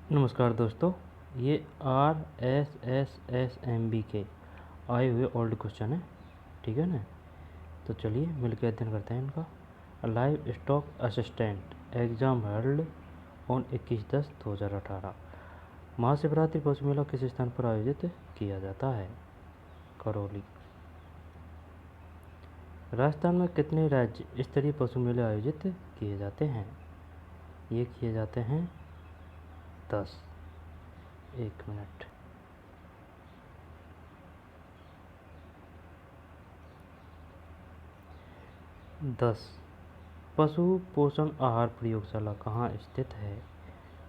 नमस्कार दोस्तों, ये RSSSMB के आए हुए ओल्ड क्वेश्चन है। ठीक है ना। तो चलिए मिलकर अध्ययन करते हैं इनका। Live stock assistant exam held on 21/10/2018। Mahashivratri पशु मेला किस स्थान पर आयोजित किया जाता है? करौली। राजस्थान में कितने राज्य स्तरीय पशु मेले आयोजित किए जाते हैं? ये किए जाते हैं 10। एक मिनट। 10। पशु पोषण आहार प्रयोगशाला कहाँ स्थित है?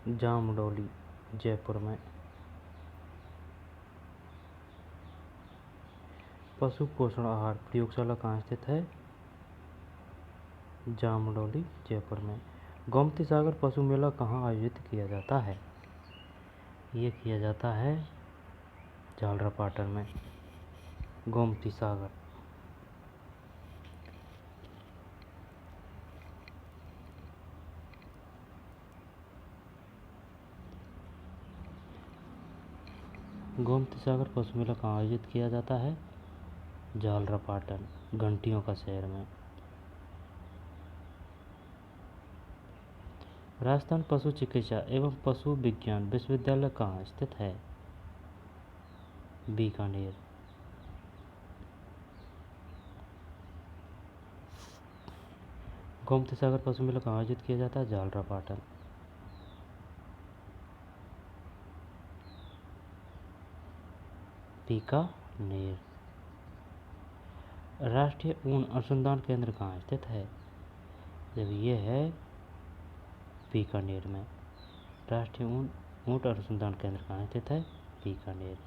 जामडौली, जयपुर में। पशु पोषण आहार प्रयोगशाला कहाँ स्थित है? जामडौली, जयपुर में। गोमती सागर पशु मेला कहाँ आयोजित किया जाता है? ये किया जाता है झालरापाटन में। गोमती सागर। गोमती सागर पशु मेला कहाँ आयोजित किया जाता है? झालरापाटन, घंटियों का शहर में। राजस्थान पशु चिकित्सा एवं पशु विज्ञान विश्वविद्यालय कहाँ स्थित है? बीकानेर। गोमती सागर पशु मेला कहाँ आयोजित किया जाता है? झालरापाटन। बीकानेर। राष्ट्रीय ऊन अनुसंधान केंद्र कहाँ स्थित है? जब ये है बीकानेर में। राष्ट्रीय ऊंट अनुसंधान केंद्र कहाँ स्थित है? बीकानेर।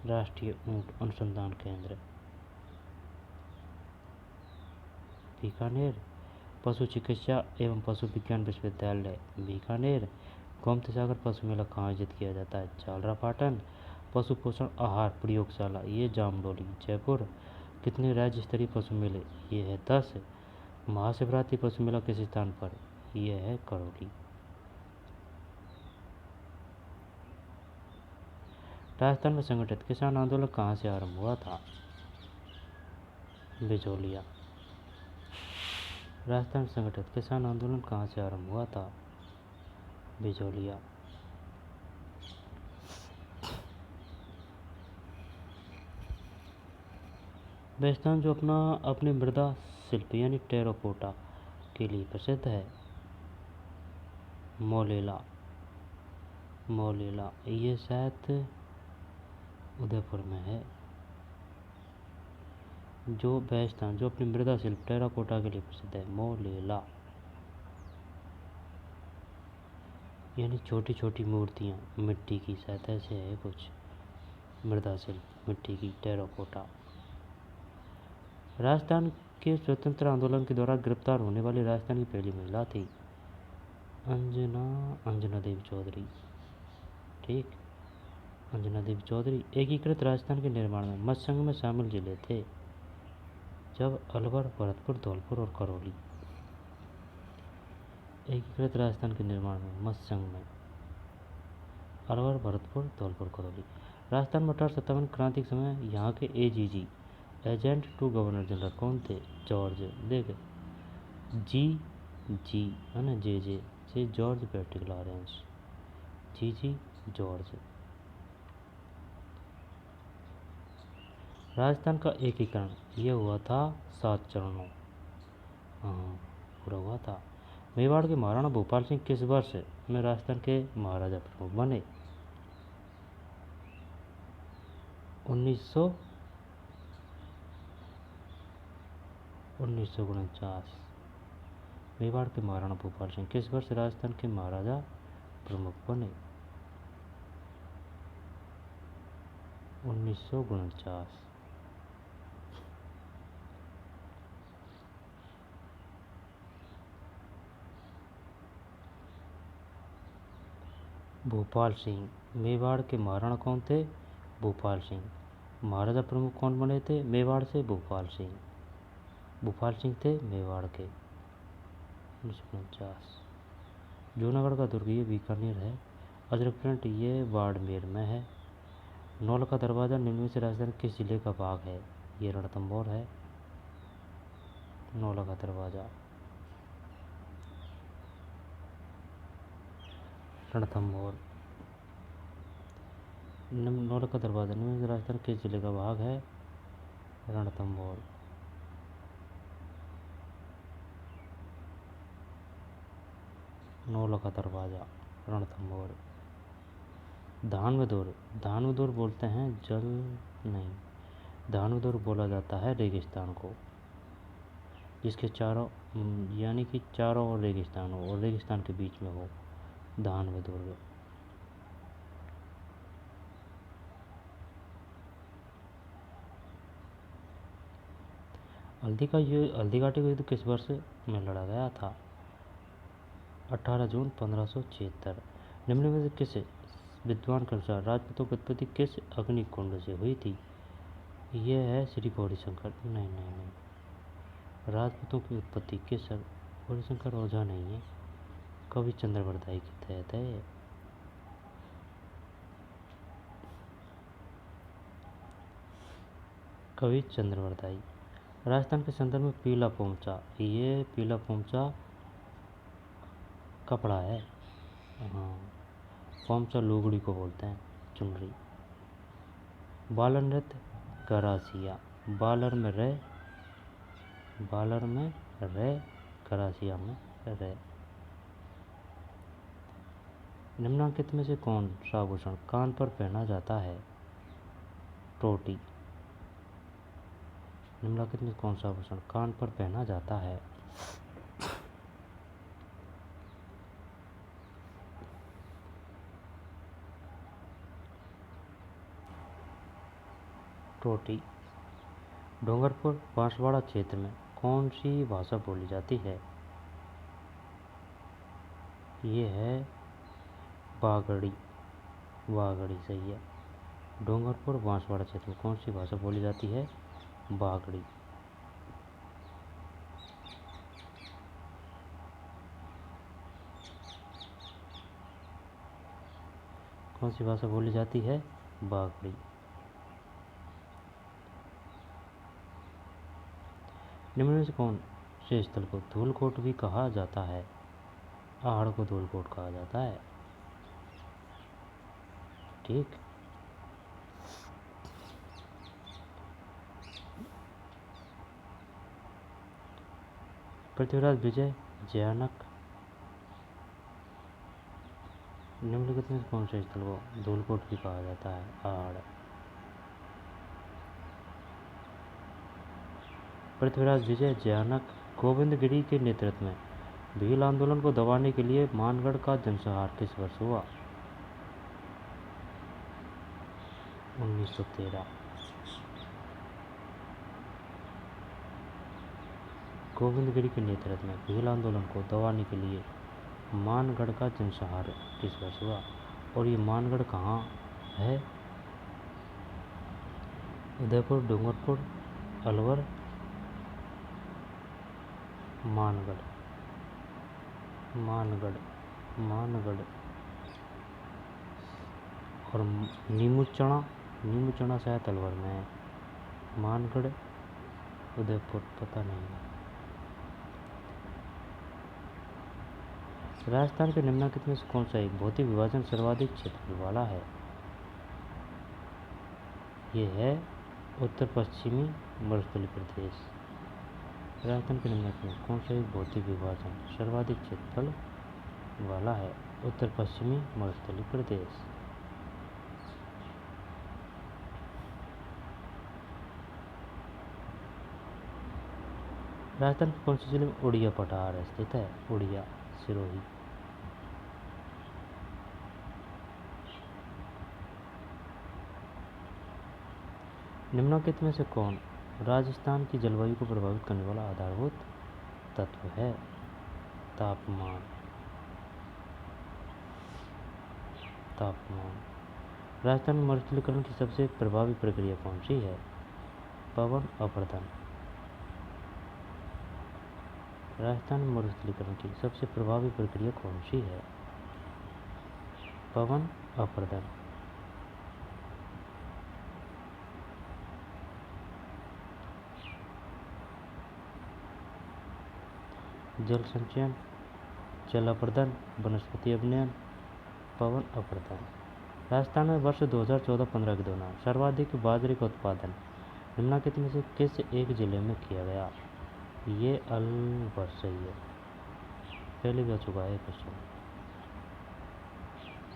राष्ट्रीय ऊंट अनुसंधान केंद्र बीकानेर। पशु चिकित्सा एवं पशु विज्ञान विश्वविद्यालय बीकानेर। गोमती सागर पशु मेला कहाँ आयोजित किया जाता है? झालरापाटन। पशु पोषण आहार प्रयोगशाला ये जामडौली, जयपुर। कितने राज्य स्तरीय पशु मेले? ये है 10। महाशिवरात्रि पशु मेला किस स्थान पर? यह है करौली। राजस्थान में संगठित किसान आंदोलन कहाँ से आरंभ हुआ था? बिजोलिया। राजस्थान में संगठित किसान आंदोलन कहाँ से आरंभ हुआ था? बिजोलिया। राजस्थान जो अपनी मृदा शिल्प यानी टेराकोटा के लिए प्रसिद्ध है। मोलेला। मोलेला ये शायद उदयपुर में है। जो राजस्थान जो अपनी मृदा शिल्प टेराकोटा के लिए प्रसिद्ध है। मोलेला यानी छोटी छोटी मूर्तियाँ मिट्टी की, शायद ऐसे है कुछ। मृदा शिल्प मिट्टी की, टेराकोटा। राजस्थान के स्वतंत्र आंदोलन के दौरान गिरफ्तार होने वाली राजस्थान की पहली महिला थी अंजना देवी चौधरी। ठीक, अंजना देवी चौधरी। एकीकृत राजस्थान के निर्माण में मत्स्य संघ में शामिल जिले थे? जब अलवर, भरतपुर, धौलपुर और करौली। एकीकृत राजस्थान के निर्माण में मत्स्य संघ में अलवर, भरतपुर, धौलपुर, करौली। राजस्थान में 1857 क्रांति के समय यहाँ के AGG agent to governor general कौन थे? जॉर्ज। देख जी है ना, J George Patrick Lawrence. G George. Rajasthan का एकीकरण यह हुआ था 7 चरणों। हाँ, पूरा हुआ था। मेवाड़ के महाराणा भूपाल सिंह किस वर्ष में राजस्थान के महाराजा प्रमुख बने? 1949। मेवाड़ के महाराणा भूपाल सिंह किस वर्ष राजस्थान के महाराजा प्रमुख बने? 1949। भूपाल सिंह मेवाड़ के महाराणा कौन थे? भूपाल सिंह। महाराजा प्रमुख कौन बने थे मेवाड़ से? भूपाल सिंह। भूपाल सिंह थे मेवाड़ के। 1949। जूनागढ़ का दुर्ग ये बीकानेर है। अजरकप्रांत ये बाड़मेर में है। नौलखा दरवाज़ा निम्न में से राजस्थान किस जिले का भाग है? ये रणथंभौर है। नौलखा दरवाज़ा रणथंभौर। नौलखा दरवाज़ा निम्न में से राजस्थान किस जिले का भाग है? रणथंभौर। नौलखा दरवाज़ा रणथंभौर। धानवदोर बोलते हैं जल नहीं, धानवदोर बोला जाता है रेगिस्तान को, जिसके चारों यानी कि चारों ओर रेगिस्तान हो और रेगिस्तान के बीच में हो, धानवदोर। हल्दी घाटी का युद्ध किस वर्ष में लड़ा गया था? 18 जून 1576। निम्न में से किस विद्वान के अनुसार राजपूतों की उत्पत्ति किस अग्निकुंड से हुई थी? यह है श्री गौरीशंकर। नहीं, राजपूतों की उत्पत्ति किस गौरीशंकर ओझा नहीं है, कवि चंद्रवरदाई के तहत है। कवि चंद्रवरदाई। राजस्थान के संदर्भ में पीला पोमचा, ये पीला पोमचा कपड़ा है। हाँ, पोमचा लुगड़ी को बोलते हैं, चुनरी। बालर नृत्य गरासिया, बालर में रे, गरासिया में रे। निम्नलिखित में से कौन सा आभूषण कान पर पहना जाता है? टोटी। निम्नलिखित में कौन सा आभूषण कान पर पहना जाता है? टोटी। डूंगरपुर बांसवाड़ा क्षेत्र में कौन सी भाषा बोली जाती है? ये है बागड़ी। सही है। डूंगरपुर बांसवाड़ा क्षेत्र में कौन सी भाषा बोली जाती है? बागड़ी। कौन सी भाषा बोली जाती है? बागड़ी। निम्न में से कौन से स्थल को धूलकोट भी कहा जाता है? आहड़ को धूलकोट कहा जाता है। ठीक। पृथ्वीराज विजय जयानक निम्नलिखित में कौन से स्थल को धूलकोट भी कहा जाता है? आहड़। पृथ्वीराज विजय जयानक गोविंदगिरी के नेतृत्व में भील आंदोलन को दबाने के लिए मानगढ़ का जनसंहार किस वर्ष हुआ? 1913। गोविंदगिरी के नेतृत्व में भील आंदोलन को दबाने के लिए मानगढ़ का जनसंहार किस वर्ष हुआ? और ये मानगढ़ कहाँ है? उदयपुर, डूंगरपुर, अलवर, मानगढ़। और नीमूचना शायद अलवर में है। मानगढ़, उदयपुर पता नहीं है। राजस्थान के निम्नलिखित में से कौन सा एक भौतिक विभाजन सर्वाधिक क्षेत्रफल वाला है? ये है उत्तर पश्चिमी मरुस्थलीय प्रदेश। राजस्थान के निम्नलिखित में कौन सा एक भौतिक विभाजन सर्वाधिक क्षेत्रफल वाला है? उत्तर पश्चिमी मरुस्थलीय प्रदेश। राजस्थान के कौन से जिले में उड़िया पठार स्थित है? उड़िया, सिरोही। निम्नलिखित में से कौन राजस्थान की जलवायु को प्रभावित करने वाला आधारभूत तत्व है? तापमान। राजस्थान में मरुस्थलीकरण की सबसे प्रभावी प्रक्रिया कौन सी है? पवन अपरदन। राजस्थान में मरुस्थलीकरण की सबसे प्रभावी प्रक्रिया कौन सी है? पवन अपरदन। जल संचयन, जल अपर्दन, वनस्पति अभिनयन, पवन अपरदन। राजस्थान में वर्ष 2014-15 के दौरान सर्वाधिक बाजरे का उत्पादन निम्नलिखित में से किस एक जिले में किया गया? ये अलवर सही है, पहले भी आ चुका है क्वेश्चन।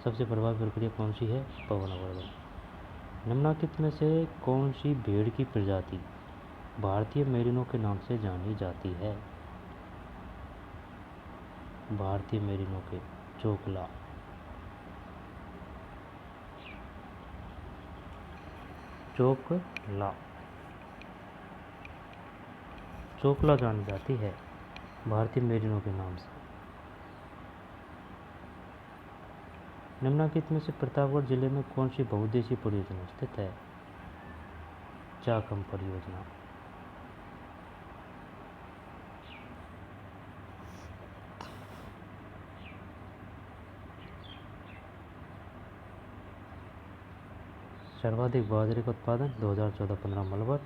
सबसे प्रभावी प्रक्रिया कौन सी है? पवन अपरदन। निम्नलिखित में से कौन सी भेड़ की प्रजाति भारतीय मेरिनो के नाम से जानी जाती है? भारतीय मेरिनो के चोकला। चोकला, चोकला जानी जाती है भारतीय मेरिनो के नाम से। निम्नलिखित में से प्रतापगढ़ जिले में कौन सी बहुउद्देशीय परियोजना स्थित है? चाकम परियोजना। सर्वाधिक बाजरे का उत्पादन 2014-15 में अलवर।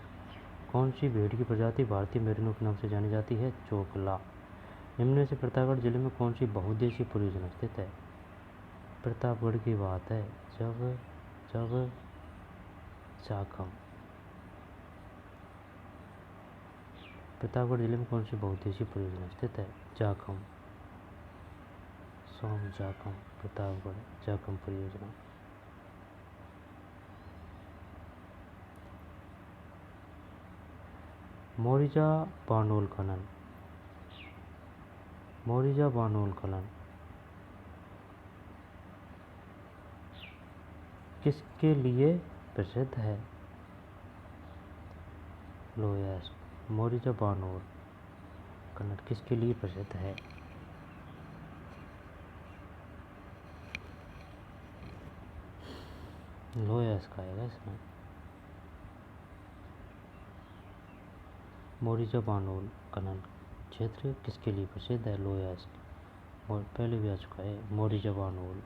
कौन सी भेड़ की प्रजाति भारतीय मेरिनो के नाम से जानी जाती है? चोकला। निम्न में से प्रतापगढ़ जिले में कौन सी बहुउद्देशीय परियोजना स्थित है? प्रतापगढ़ की बात है जब चाकम। प्रतापगढ़ जिले में कौन सी बहुउद्देशीय परियोजना स्थित है? चाकम, सोम चाकम, प्रतापगढ़ चाकम परियोजना। मोरिजा बानोल खनन, मोरिजा बानोल खनन किसके लिए प्रसिद्ध है? लोयस। मोरिजा बानोल खनन किसके लिए प्रसिद्ध है? लोयस का है इसमें। मोरिजा बानोल खनन क्षेत्र किसके लिए प्रसिद्ध है? लोयस। और पहले भी आ चुका है मोरिजा बानोल।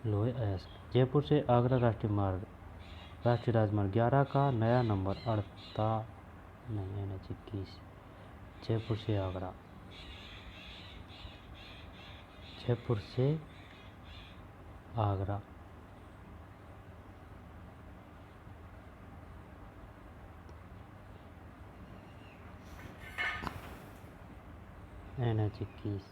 लोयस। जयपुर से आगरा राष्ट्रीय राजमार्ग 11 का नया नंबर 21। जयपुर से आगरा, जयपुर से आगरा। NH21।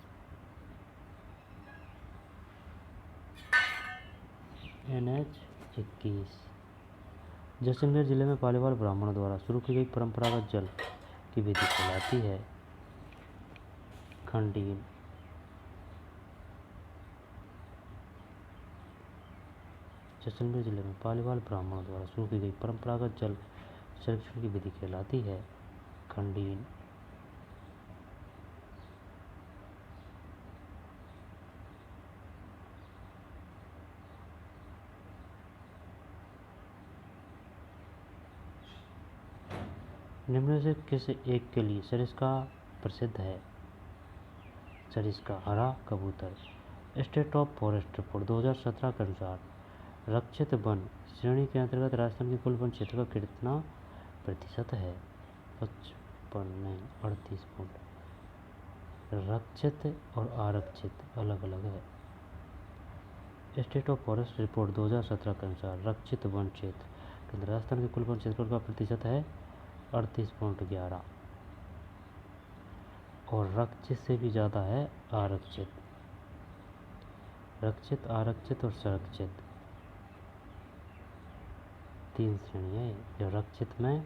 NH21। जैसलमेर जिले में पालीवाल ब्राह्मणों द्वारा शुरू की गई परंपरागत जल की विधि कहलाती है? खंडीन। जैसलमेर जिले में पालीवाल ब्राह्मणों द्वारा शुरू की गई परंपरागत जल संरक्षण की विधि कहलाती है? खंडीन। निम्न से किस एक के लिए सरिस्का प्रसिद्ध है? सरिस्का हरा कबूतर। स्टेट ऑफ फॉरेस्ट रिपोर्ट 2017 के अनुसार रक्षित वन श्रेणी के अंतर्गत राजस्थान के कुल वन क्षेत्र का कितना प्रतिशत है? 55 नहीं 38%। रक्षित और आरक्षित अलग अलग है। स्टेट ऑफ फॉरेस्ट रिपोर्ट 2017 के अनुसार रक्षित वन क्षेत्र के अंदर राजस्थान के कुल वन क्षेत्र का प्रतिशत है 38.11 और रक्षित से भी ज़्यादा है आरक्षित। रक्षित, आरक्षित और संरक्षित 3 श्रेणियाँ हैं। जो रक्षित में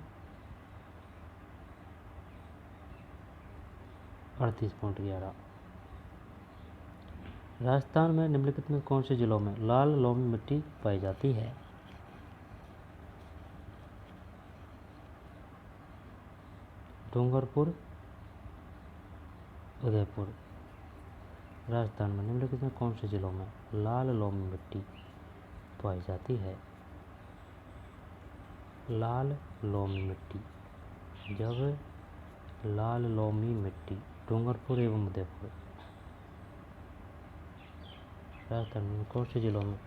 38.11। राजस्थान में निम्नलिखित में कौन से जिलों में लाल लोमी मिट्टी पाई जाती है? डूंगरपुर, उदयपुर। राजस्थान में निम्नलिखित में कौन से जिलों में लाल लोमी मिट्टी पाई जाती है? लाल लोमी मिट्टी जब लाल लोमी मिट्टी डूंगरपुर एवं उदयपुर। राजस्थान में कौन से जिलों में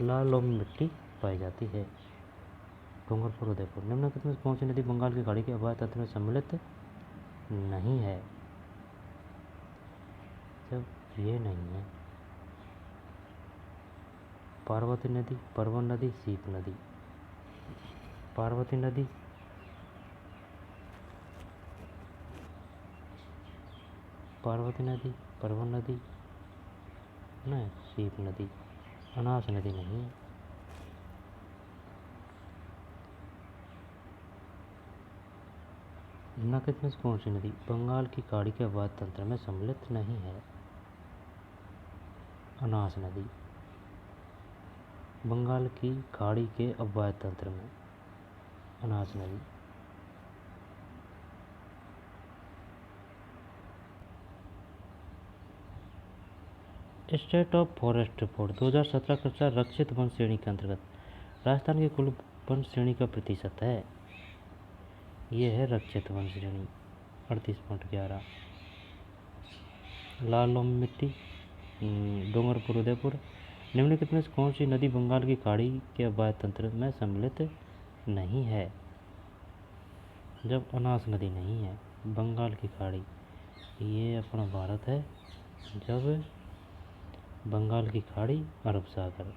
लाल लोमी मिट्टी पाई जाती है? डूंगरपुर उदयपुर। निम्नलिखित में कौन सी नदी बंगाल की खाड़ी के अववाहित तंत्र में सम्मिलित नहीं है? जब ये नहीं है, पार्वती नदी, परवन नदी, सीप नदी। पार्वती नदी, पार्वती नदी, परवन नदी न सीप नदी। अनास नदी नहीं है। निम्नलिखित में से कौन सी नदी बंगाल की खाड़ी के अववाहित तंत्र में सम्मिलित नहीं है? अनास नदी। बंगाल की खाड़ी के अववाहित तंत्र में अनास नदी। स्टेट ऑफ फॉरेस्ट रिपोर्ट 2017 के अनुसार रक्षित वन श्रेणी के अंतर्गत राजस्थान की कुल वन श्रेणी का प्रतिशत है। ये है रक्षित वन श्रेणी 38.11। लाल लोमी मिट्टी डूंगरपुर उदयपुर। निम्नलिखित में से कौन सी नदी बंगाल की खाड़ी के अववाहित तंत्र में सम्मिलित नहीं है? जब अनास नदी नहीं है। बंगाल की खाड़ी ये अपना भारत है। जब बंगाल की खाड़ी अरब सागर,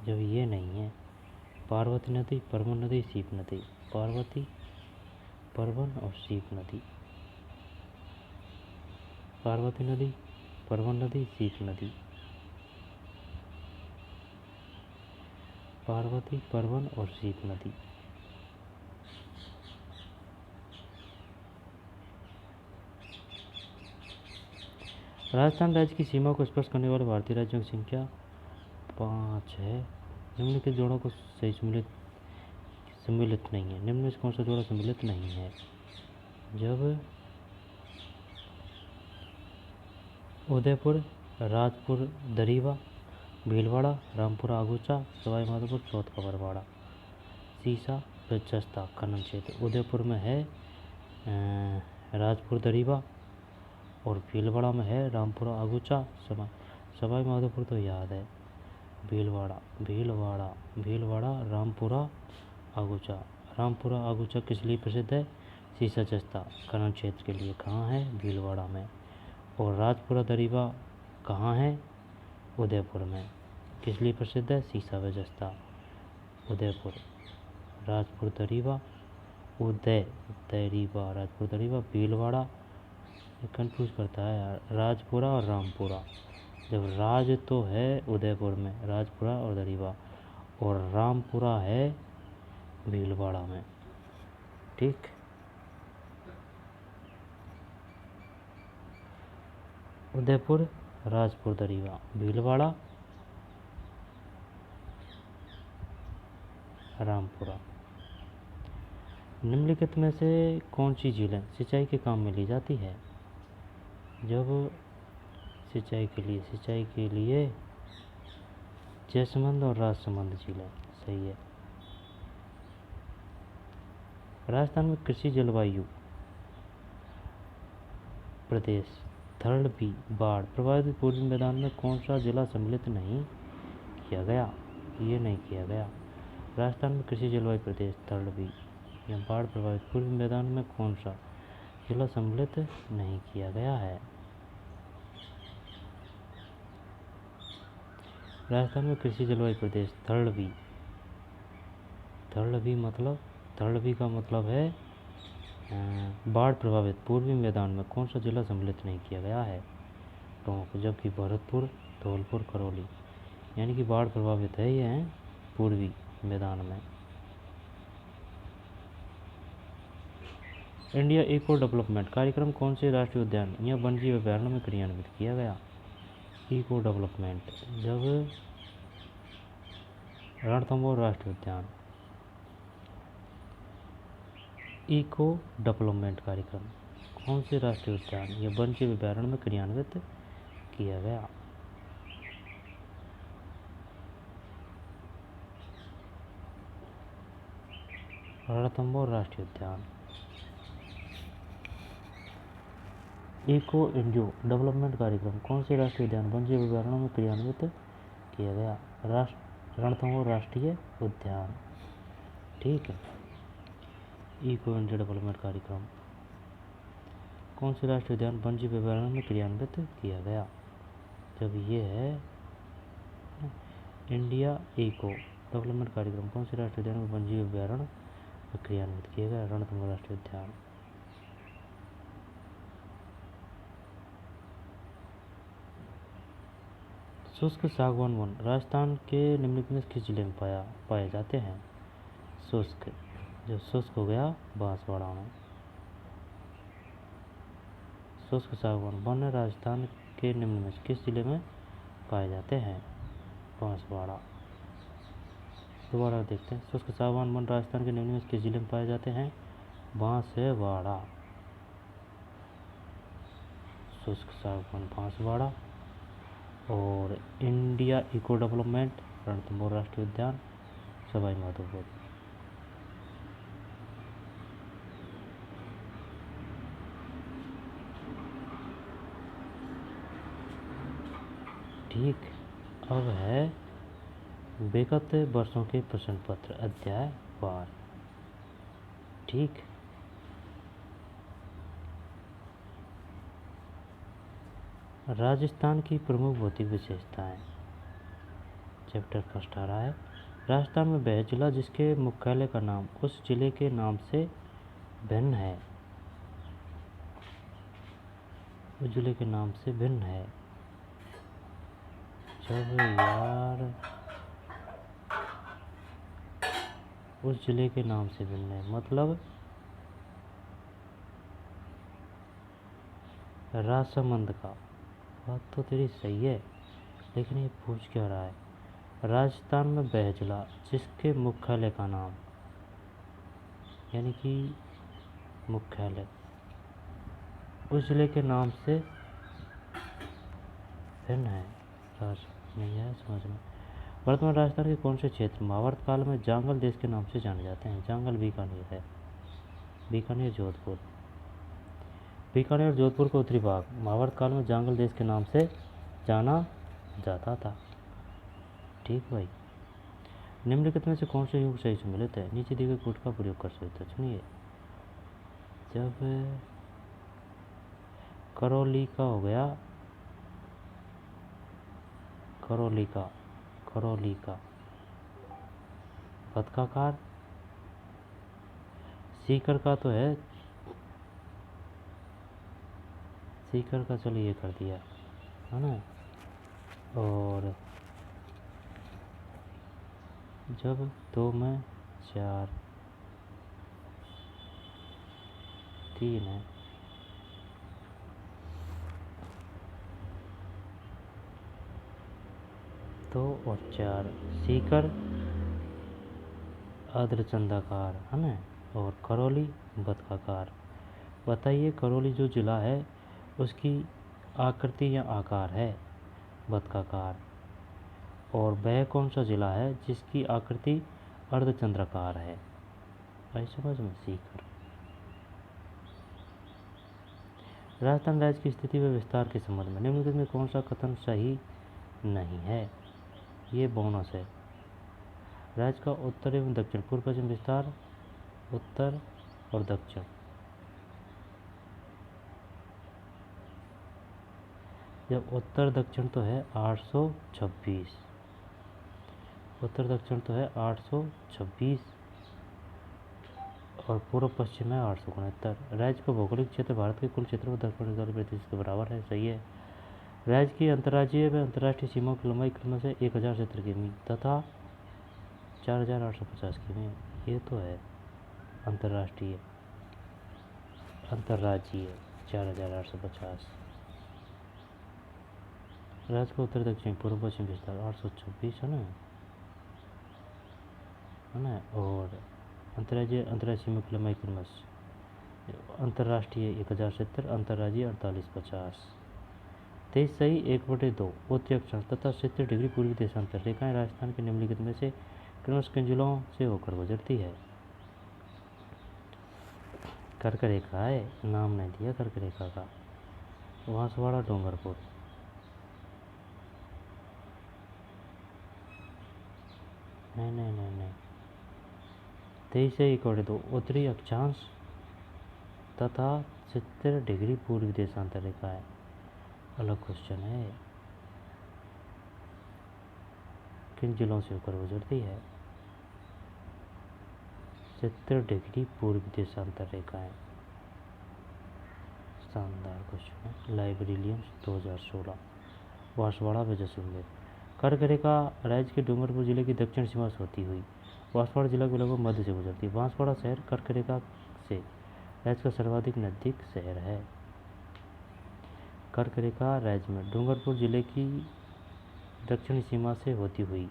जब ये नहीं है। पार्वती नदी, परवन नदी, सीप नदी। पार्वती, परवन और सीप नदी। पार्वती नदी, परवन नदी, सीप नदी। पार्वती, परवन और सीप नदी। राजस्थान राज्य की सीमा को स्पर्श करने वाले भारतीय राज्यों की संख्या 5 है। निम्नलिखित जोड़ों को सही सम्मिलित नहीं है। निम्न में से कौन सा जोड़ा सम्मिलित नहीं है? जब उदयपुर, राजपुर दरीवा, भीलवाड़ा, रामपुरा आगूचा, सवाई माधोपुर, चौथ कबरवाड़ा। सीसा जस्ता खनन क्षेत्र उदयपुर में है, राजपुर दरीवा, और भीलवाड़ा में है रामपुरा आगूचा। सवाई माधोपुर तो याद है। भीलवाड़ा, भीलवाड़ा, भीलवाड़ा, रामपुरा आगूचा। रामपुरा आगूचा किस लिए प्रसिद्ध है? सीसा जस्ता खनन क्षेत्र के लिए। कहाँ है? भीलवाड़ा में। और राजपुरा दरीवा कहाँ है? उदयपुर में। किस लिए प्रसिद्ध है? सीसा व जस्ता। उदयपुर। राजपुर दरीवा, दरीवा, राजपुर दरीवा, भीलवाड़ा। कंफ्यूज करता है यार, राजपुरा और रामपुरा। जब राज तो है उदयपुर में, राजपुरा और दरीवा, और रामपुरा है भीलवाड़ा में। ठीक, उदयपुर, राजपुर दरीवा, भीलवाड़ा, रामपुरा। निम्नलिखित में से कौन सी झीलें सिंचाई के काम में ली जाती है? जब सिंचाई के लिए जयसमंद और राजसमंद झीलें सही है। राजस्थान में कृषि जलवायु प्रदेश थर्ड बी बाढ़ प्रभावित पूर्वी मैदान में कौन सा जिला सम्मिलित नहीं किया गया? ये नहीं किया गया। राजस्थान में कृषि जलवायु प्रदेश थर्ड बी या बाढ़ प्रभावित पूर्वी मैदान में कौन सा जिला सम्मिलित नहीं किया गया है? राजस्थान में कृषि जलवायु प्रदेश थर्ड बी का मतलब है बाढ़ प्रभावित पूर्वी मैदान में कौन सा जिला सम्मिलित नहीं किया गया है? टोंक। जबकि भरतपुर, धौलपुर, करौली, यानी कि बाढ़ प्रभावित है ये हैं पूर्वी मैदान में। इंडिया इको डेवलपमेंट कार्यक्रम कौन से राष्ट्रीय उद्यान या वन्यजीव अभयारण्य में क्रियान्वित किया गया? इको डेवलपमेंट, जब रणथंभौर राष्ट्रीय उद्यान। इको डेवलपमेंट कार्यक्रम कौन से राष्ट्रीय उद्यान या वन्यजीव अभयारण्य में क्रियान्वित किया गया? रणथंभौर राष्ट्रीय उद्यान। इको इंडियो डेवलपमेंट कार्यक्रम कौन से राष्ट्रीय उद्यान वन जीव अभयारण्यों में क्रियान्वित किया गया? रणथंभौर राष्ट्रीय उद्यान। ठीक है। इको इंडिया डेवलपमेंट कार्यक्रम कौन से राष्ट्रीय उद्यान वन जीव अभयारण्य में क्रियान्वित किया गया? जब ये है इंडिया इको डेवलपमेंट कार्यक्रम कौन से राष्ट्रीय उद्यान में वन जीव अभयारण्य में क्रियान्वित किया गया? रणथंभौर राष्ट्रीय उद्यान। शुष्क सागवान वन राजस्थान के निम्नलिखित में किस जिले में पाए जाते हैं? शुष्क, जो शुष्क हो गया बांसवाड़ा में। शुष्क सागवान वन राजस्थान के निम्न में किस जिले में पाए जाते हैं? बांसवाड़ा। दोबारा देखते हैं। शुष्क सागवान वन राजस्थान के निम्न में किस जिले में पाए जाते हैं? बांसवाड़ा। शुष्क सागवान बांसवाड़ा। और इंडिया इको डेवलपमेंट रणथंभौर राष्ट्रीय उद्यान सवाई माधोपुर। ठीक। अब है विगत वर्षों के प्रश्न पत्र अध्याय 12। ठीक। राजस्थान की प्रमुख भौतिक विशेषताएं। चैप्टर फर्स्ट आ रहा है। राजस्थान में वह जिला जिसके मुख्यालय का नाम उस जिले के नाम से भिन्न है, उस जिले के नाम से भिन्न है। जब यार उस जिले के नाम से भिन्न है मतलब राजसमंद का। बात तो तेरी सही है, लेकिन ये पूछ क्या रहा है? राजस्थान में वह जिला जिसके मुख्यालय का नाम, यानी कि मुख्यालय उस जिले के नाम से भिन्न है। नहीं है समझ में। वर्तमान राजस्थान के कौन से क्षेत्र महाभारत काल में जांगल देश के नाम से जाने जाते हैं? जांगल बीकानेर है। बीकानेर जोधपुर। बीकानेर जोधपुर का उत्तरी भाग महाभारत काल में जांगल देश के नाम से जाना जाता था। ठीक भाई। निम्नलिखित में से कौन से युग सही सम्मिलित है? नीचे दिए गए कोड का प्रयोग कर सकते हैं। सुनिए, जब करौली का हो गया करौली का बदकाकार। सीकर का तो है, सीकर का चलो ये कर दिया है ना। और जब 2 में 4 3 है, तो और 4 सीकर अर्धचंद्राकार है ना, और करौली बदकाकार। बताइए करौली जो जिला है उसकी आकृति या आकार है बदकाकार, और वह कौन सा जिला है जिसकी आकृति अर्धचंद्राकार है? भाई समझ में। सीकर। राजस्थान राज्य की स्थिति व विस्तार के संबंध में निम्नलिखित में कौन सा कथन सही नहीं है? ये बोनस है। राज्य का उत्तर एवं दक्षिण पूर्व पश्चिम विस्तार, उत्तर और दक्षिण। जब उत्तर दक्षिण तो है 826, उत्तर दक्षिण तो है 826 और पूर्व पश्चिम है 869। राज्य का भौगोलिक क्षेत्र भारत के कुल क्षेत्र में 10.41% के बराबर है। सही है। राज्य की अंतर्राज्यीय व अंतर्राष्ट्रीय सीमाओं की लंबाई क्रमशः 1070 किमी तथा 4850 किमी। ये तो है अंतर्राष्ट्रीय, अंतर्राज्यीय 4850। राज्य का उत्तर दक्षिण पूर्व पश्चिम विस्तार 826 है ना, और अंतर्राज्यीय सीमा की लंबाई क्रमशः अंतर्राष्ट्रीय 1070, अंतर्राज्यीय 4850। 23 सही 1/2 उत्तरी अक्षांश तथा 70 डिग्री पूर्वी देशांतर रेखाएं राजस्थान के निम्नलिखित में से क्रमशः किन जिलों से होकर गुजरती है? कर्क रेखा है, नाम नहीं दिया कर्क रेखा का। बांसवाड़ा डूंगरपुर, नहीं नहीं नहीं नहीं, 23 से 1/2 उत्तरी अक्षांश तथा 70 डिग्री पूर्वी देशांतर रेखा है। अलग क्वेश्चन है। किन जिलों से होकर गुजरती है? 70 डिग्री पूर्वी देशांतर रेखा है। शानदार क्वेश्चन है। लाइब्रेरियंस 2016। बांसवाड़ा व जैसलमेर। कर्क रेखा राज्य के डूंगरपुर जिले की दक्षिण सीमा से होती हुई बांसवाड़ा जिला के लगभग मध्य से गुजरती है। बांसवाड़ा शहर कर्क रेखा से राज्य का सर्वाधिक नजदीक शहर है। कर्क रेखा राज्य में डूंगरपुर जिले की दक्षिणी सीमा से होती हुई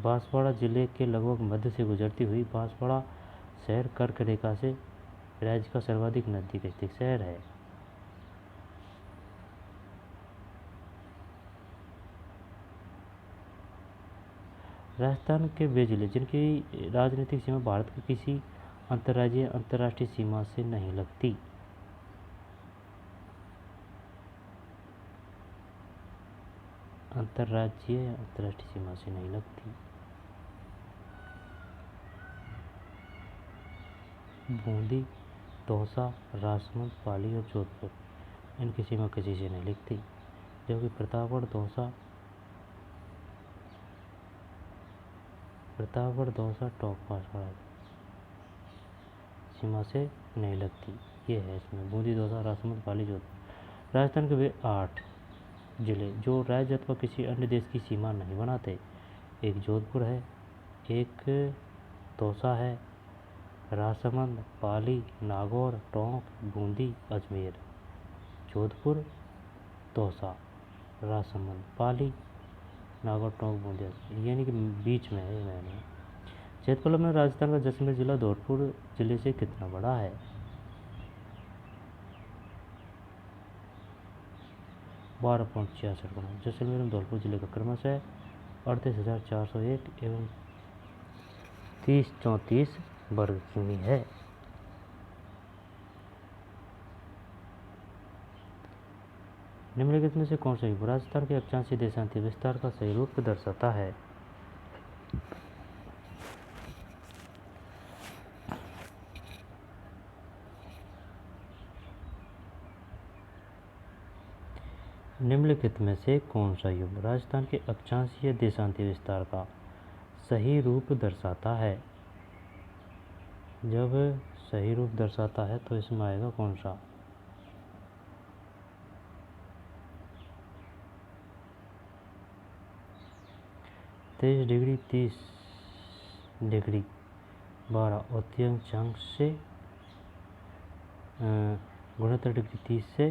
बांसवाड़ा जिले के लगभग मध्य से गुजरती हुई बांसवाड़ा शहर कर्क रेखा से राज्य का सर्वाधिक नजदीक स्थित शहर है। राजस्थान के वे जिले जिनकी राजनीतिक सीमा भारत की किसी अंतर्राज्यीय अंतर्राष्ट्रीय सीमा से नहीं लगती। अंतर्राज्यीय अंतर्राष्ट्रीय सीमा से नहीं लगती। बूंदी, दौसा, राजसमंद, पाली और जोधपुर, इनकी सीमा किसी से नहीं लगती। जबकि प्रतापगढ़, दौसा, टोंक, बांसवाड़ा सीमा से नहीं लगती। ये है इसमें बूंदी, दौसा, राजसमंद, पाली, जोधपुर। राजस्थान के वे 8 जिले जो राज्य अथवा किसी अन्य देश की सीमा नहीं बनाते। एक जोधपुर है, एक दौसा है, राजसमंद, पाली, नागौर, टोंक, बूंदी, अजमेर। जोधपुर, दौसा, राजसमंद, पाली, नागौर, टोंक, बूंदी, अजमेर, यानी कि बीच में है। मैंने क्षेत्रफल में राजस्थान का जैसलमेर जिला धौलपुर जिले से कितना बड़ा है? 12.66 गुना। जैसलमेर में धौलपुर जिले का क्रमशः 38,401 एवं 3034 वर्ग किमी है। निम्नलिखित में से कौन सा युग राजस्थान के अक्षांशीय देशांतीय विस्तार का सही रूप दर्शाता है? निम्नलिखित में से कौन सा युग राजस्थान के अक्षांशीय देशांतीय विस्तार का सही रूप दर्शाता है? जब सही रूप दर्शाता है तो इसमें आएगा कौन सा? तेईस डिग्री 30 डिग्री 12 उत्तरांश से 69 डिग्री 30 से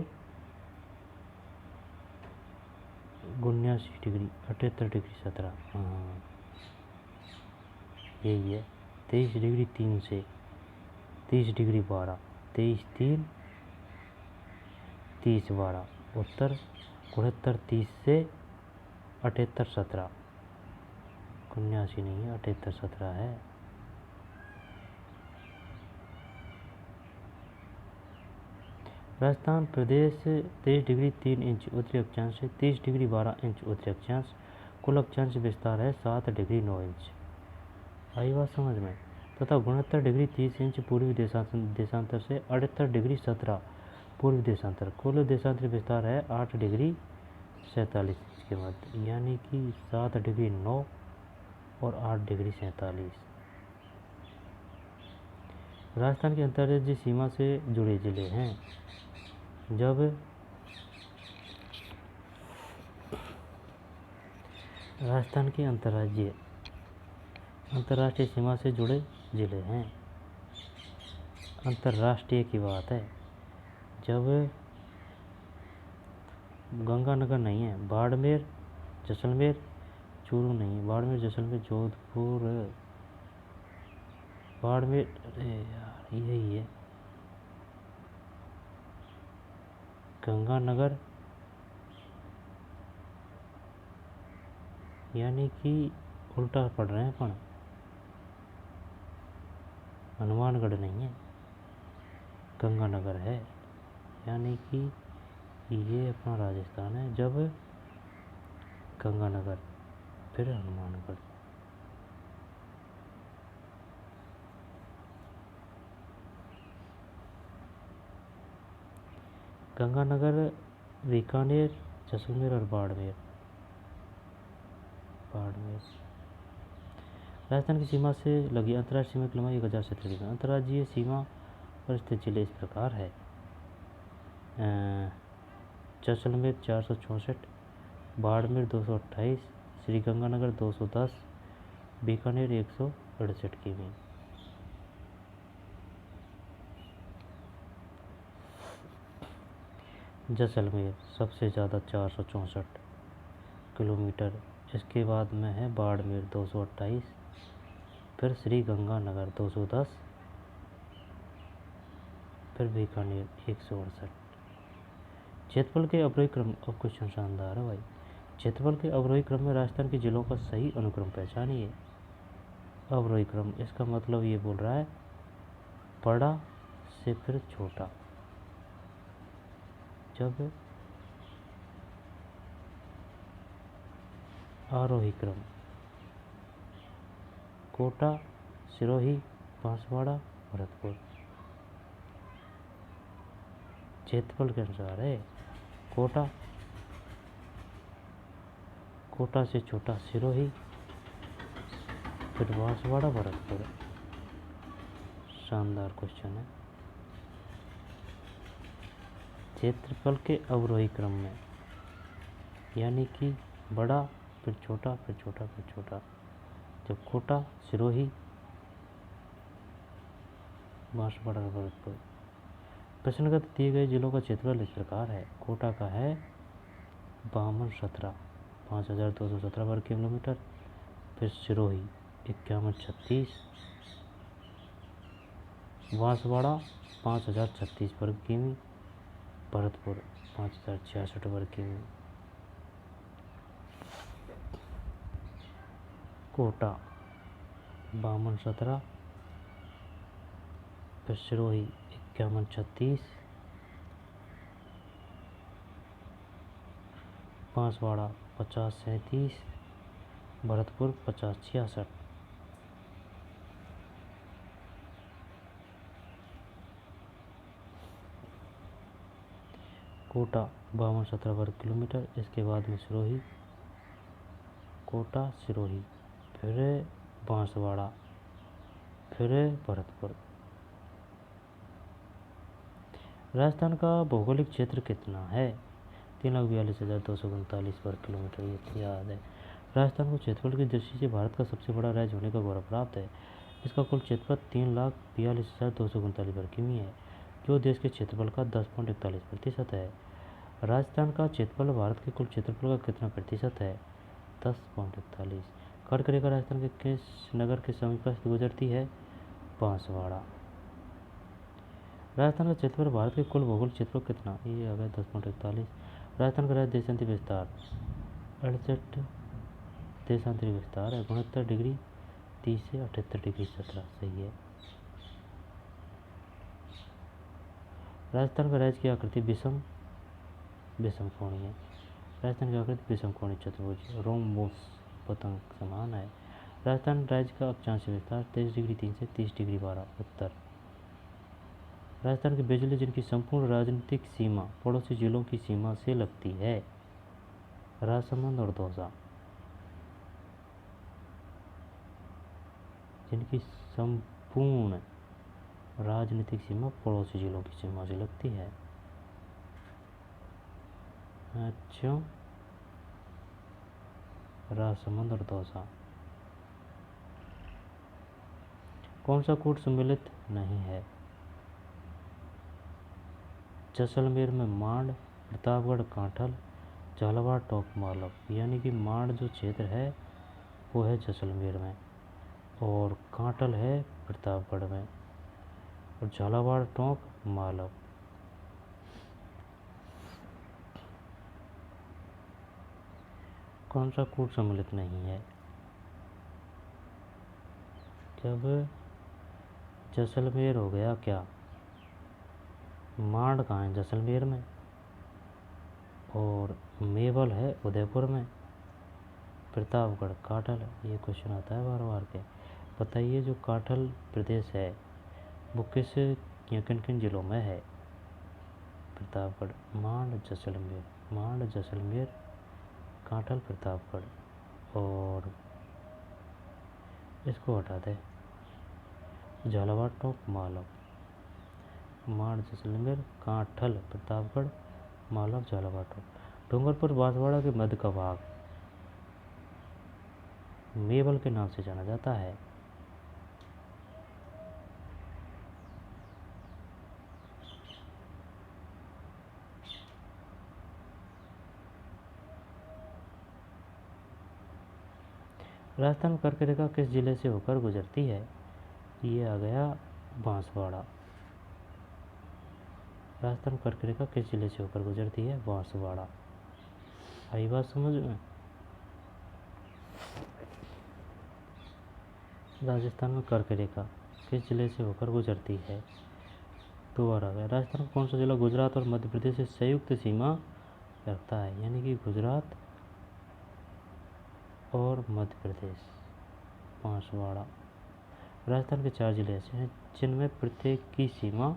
79 डिग्री 78 डिग्री 17। यही है। 23 डिग्री 3 से 30 डिग्री 12, 23 3 30 12 उत्तर 69 30 से 78 17। 79 नहीं है, 78 17 है। राजस्थान प्रदेश 23 डिग्री 3 इंच उत्तरी अक्षांश से 30 डिग्री 12 इंच उत्तरी अक्षांश। कुल अक्षांश विस्तार है 7 डिग्री 9 इंच। आई बात समझ में? तथा 69 डिग्री 30 इंच पूर्वी देशांतर से 78 डिग्री 17 पूर्वी देशांतर। कुल देशांतर विस्तार है 8 डिग्री 47 इंच के मध्य, यानी कि 7 डिग्री 9 और 8 डिग्री 47। राजस्थान की अंतर्राज्यीय सीमा से जुड़े जिले हैं। जब राजस्थान की अंतर्राष्ट्रीय सीमा से जुड़े जिले हैं, अंतर्राष्ट्रीय की बात है। जब गंगानगर नहीं है, बाड़मेर, जैसलमेर, चूरू नहीं है, बाड़मेर, जैसलमेर, जोधपुर, बाड़मेर, अरे यार यही है, गंगानगर, यानी कि उल्टा पढ़ रहे हैं अपन, हनुमानगढ़ नहीं है। गंगानगर है, यानी कि ये अपना राजस्थान है। जब गंगानगर, फिर हनुमानगढ़। गंगानगर, बीकानेर, जैसलमेर और बाड़मेर। राजस्थान की सीमा से लगी अंतर्राष्ट्रीय सीमा की लंबाई 1000 क्षेत्र की। अंतर्राज्यीय सीमा पर स्थित जिले इस प्रकार है। जैसलमेर 464, बाड़मेर 228, श्रीगंगानगर 210, बीकानेर 168 किमी। जैसलमेर सबसे ज़्यादा 464 किलोमीटर, इसके बाद में है बाड़मेर 228, फिर श्रीगंगानगर 210, फिर बीकानेर 168। क्षेत्रफल के अवरोही क्रम, अब क्वेश्चन शानदार है भाई। क्षेत्रफल के अवरोही क्रम में राजस्थान के जिलों का सही अनुक्रम पहचानिए। अवरोही क्रम, इसका मतलब ये बोल रहा है बड़ा से फिर छोटा। जब आरोही क्रम, कोटा, सिरोही, बांसवाड़ा, भरतपुर। क्षेत्रफल के अनुसार है। कोटा से छोटा सिरोही, फिर बांसवाड़ा, भरतपुर। शानदार क्वेश्चन है। क्षेत्रफल के अवरोही क्रम में, यानी कि बड़ा, फिर छोटा, फिर छोटा, फिर छोटा। जब कोटा, सिरोही, बांसवाड़ा, भरतपुर। प्रश्नगत दिए गए जिलों का क्षेत्रफल इस प्रकार है। कोटा का है 5217, 5217 वर्ग किलोमीटर। फिर सिरोही 5136, बांसवाड़ा 5036 वर्ग किमी, भरतपुर 5066 वर्ग किमी। कोटा 5217, फिर सिरोही 5136, बांसवाड़ा 5037, भरतपुर 5066। कोटा 5217 वर्ग किलोमीटर, इसके बाद में सिरोही, कोटा, सिरोही, फिर बांसवाड़ा, फिर भरतपुर। राजस्थान का भौगोलिक क्षेत्र कितना है? 3,42,239 वर्ग किलोमीटर, ये याद है। राजस्थान को क्षेत्रफल की दृष्टि से भारत का सबसे बड़ा राज्य होने का गौरव प्राप्त है। इसका कुल क्षेत्रफल 3,42,239 वर्ग किमी है, जो देश के क्षेत्रफल का 10.41% है। राजस्थान का क्षेत्रफल भारत के कुल क्षेत्रफल का कितना प्रतिशत है? 10.41। कर्क रेखा राजस्थान के किस नगर के समीप गुजरती है? बांसवाड़ा। राजस्थान का क्षेत्रफल भारत के कुल भौगोलिक क्षेत्रफल कितना? ये आ गया 10.41। राजस्थान का राज्य देशांतरी विस्तार 68 देशांतरी विस्तार है। 69 डिग्री 30 से 78 डिग्री 17, सही है। राजस्थान का राज्य की आकृति विषम कोणीय है। राजस्थान की आकृति विषम कोणीय चतुर्भुज रोमबोस पतंग समान है। राजस्थान राज्य का अक्षांशीय विस्तार 23 डिग्री 3 से 30 डिग्री 12 उत्तर। राजस्थान के वे जिले जिनकी संपूर्ण राजनीतिक सीमा पड़ोसी जिलों की सीमा से लगती है? राजसमंद और दौसा। जिनकी संपूर्ण राजनीतिक सीमा पड़ोसी जिलों की सीमा से लगती है। अच्छा, राजसमंद और दौसा। कौन सा कूट सम्मिलित नहीं है? जैसलमेर में मांड, प्रतापगढ़ कांठल, झालावाड़ टोंक मालव। यानी कि मांड जो क्षेत्र है वो है जैसलमेर में, और कांठल है प्रतापगढ़ में, और झालावाड़ टोंक मालव। कौन सा कूट सम्मिलित नहीं है? जब जैसलमेर हो गया क्या? मांड कहाँ है? जैसलमेर में। और मेवल है उदयपुर में। प्रतापगढ़ काठल, ये क्वेश्चन आता है बार बार के। बताइए जो काठल प्रदेश है वो किस या किन किन जिलों में है? प्रतापगढ़, मांड, जैसलमेर, मांड, जैसलमेर, काठल, प्रतापगढ़। और इसको हटा दे, झालावाड़, टोंक, मालव। मांड, जैसलमेर, काठल, प्रतापगढ़, मालव, झालावाड़, टोंक। डूंगरपुर बांसवाड़ा के मध्य का भाग मेवल के नाम से जाना जाता है। राजस्थान में कर्क रेखा किस जिले से होकर गुजरती है? ये आ गया बांसवाड़ा। राजस्थान में कर्क रेखा किस जिले से होकर गुजरती है? बांसवाड़ा। आई बात समझ में? राजस्थान में कर्क रेखा किस जिले से होकर गुजरती है? दोबारा आ गया। राजस्थान का कौन सा जिला गुजरात और मध्य प्रदेश से संयुक्त सीमा रखता है? यानी कि गुजरात और मध्य प्रदेश। बांसवाड़ा। राजस्थान के 4 जिले ऐसे हैं जिनमें प्रत्येक की सीमा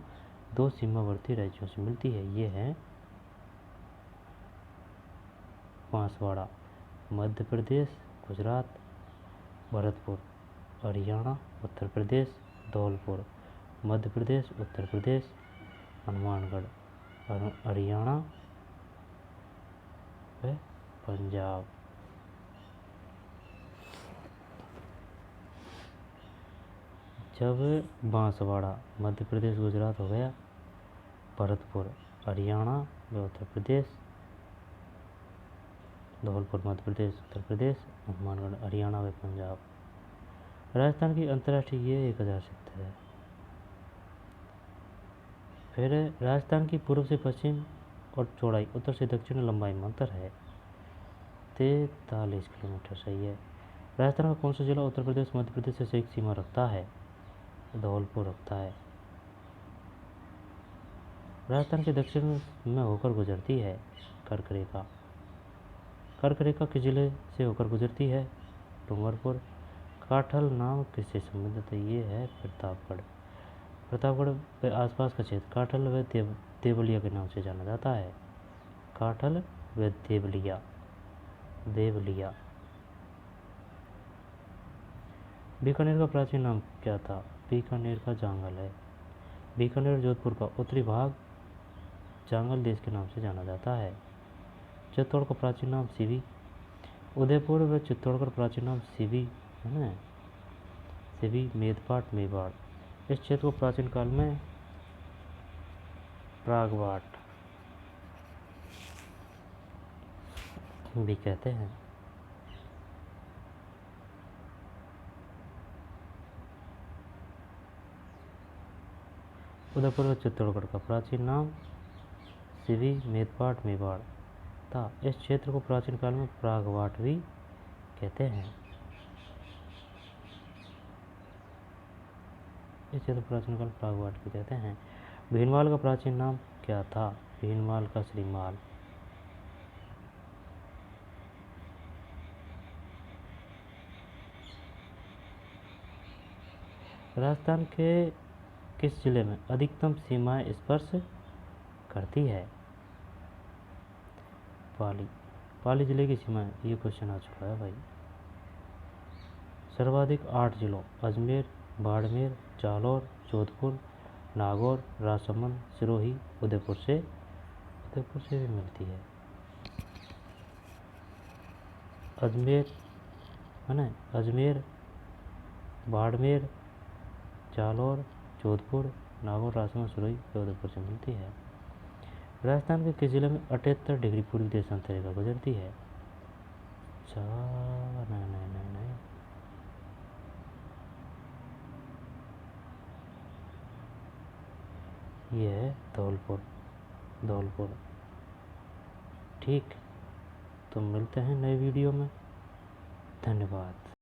2 सीमावर्ती राज्यों से मिलती है। ये है बांसवाड़ा, मध्य प्रदेश, गुजरात, भरतपुर, हरियाणा, उत्तर प्रदेश, धौलपुर, मध्य प्रदेश, उत्तर प्रदेश, हनुमानगढ़, हरियाणा व पंजाब। जब बांसवाड़ा मध्य प्रदेश गुजरात हो गया, भरतपुर हरियाणा व उत्तर प्रदेश, धौलपुर मध्य प्रदेश उत्तर प्रदेश, हनुमानगढ़ हरियाणा व पंजाब। राजस्थान की अंतर्राष्ट्रीय ये 1000 क्षेत्र है। फिर राजस्थान की पूर्व से पश्चिम और चौड़ाई उत्तर से दक्षिण लंबाई में अंतर है 43 किलोमीटर। सही है। राजस्थान का कौन सा जिला उत्तर प्रदेश मध्य प्रदेश से संयुक्त सीमा रखता है? धौलपुर रखता है। राजस्थान के दक्षिण में होकर गुजरती है कर्क रेखा। कर्क रेखा किस जिले से होकर गुजरती है? डूंगरपुर। काठल नाम किससे संबंधित है? ये है प्रतापगढ़। प्रतापगढ़ के आसपास का क्षेत्र काठल व देवलिया के नाम से जाना जाता है। काठल व देवलिया, देवलिया। बीकानेर का प्राचीन नाम क्या था? बीकानेर का जांगल है। बीकानेर जोधपुर का उत्तरी भाग जांगल देश के नाम से जाना जाता है। चित्तौड़ का प्राचीन नाम सिवी। उदयपुर व चित्तौड़ का प्राचीन नाम सिवी है ना, सिवी, मेदपाट, मेवाड़। इस क्षेत्र को प्राचीन काल में प्रागवाट भी कहते हैं। उदयपुर व चित्तौड़गढ़ का प्राचीन नाम सिवी, मेदपाट, मेवाड़ था। इस क्षेत्र को प्राचीन काल में प्रागवाट भी कहते हैं। इस क्षेत्र प्राचीन काल प्रागवाट भी कहते हैं। भीनमाल का प्राचीन नाम क्या था? भीनमाल का श्रीमाल। राजस्थान के किस जिले में अधिकतम सीमाएं स्पर्श करती है? पाली। पाली जिले की सीमाएं, ये क्वेश्चन आ चुका है भाई। सर्वाधिक 8 जिलों अजमेर, बाड़मेर, जालौर, जोधपुर, नागौर, राजसमंद, सिरोही, उदयपुर से भी मिलती है। अजमेर है ना, अजमेर, बाड़मेर, जालौर, जोधपुर, नागौर, राजसमंद, सिरोही उदयपुर से मिलती है। राजस्थान के किस जिले में 78 डिग्री पूर्वी देशांतर रेखा गुजरती है? नहीं, ये है धौलपुर, धौलपुर। ठीक, तो मिलते हैं नए वीडियो में। धन्यवाद।